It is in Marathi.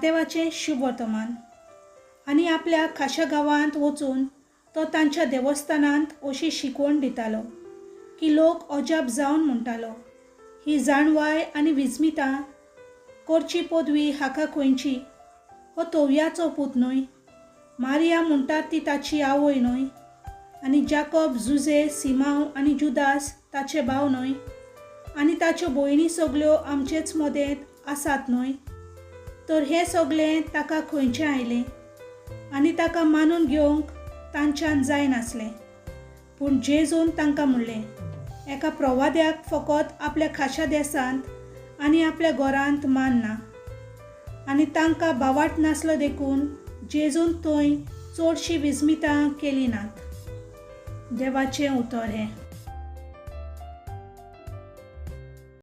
महादेवाचें शुभ वर्तमान आनी आपल्या खाशा गांवांत वचून तो तांच्या देवस्थानांत अशी शिकवण दितालो की लोक अजाप जावन म्हणटालो, ही जाणवाय आनी विस्मितां करची पदवी हाका खंयची? हो तोवयाचो पूत न्हय, मारिया म्हणटात ती ताची आवय न्हय, आनी जाकोब, जुजे, सिमांव आनी जुदास ताचे भाव न्हय, आनी ताच्यो भयणी सगल्यो आमचेच मदेंत आसात न्हय. तर हें सगळें ताका खंयचें आयलें आनी ताका मानून घेवंक तांच्यान जायनासलें. पूण जेजून तांकां म्हणलें, एका प्रवाद्याक फकत आपल्या खाशा देसांत आनी आपल्या घरांत मान ना. आनी तांकां भावार्थ नासलो देखून जेजून थंय चडशीं विस्मितां केलीं नात. देवाचें उतर हें.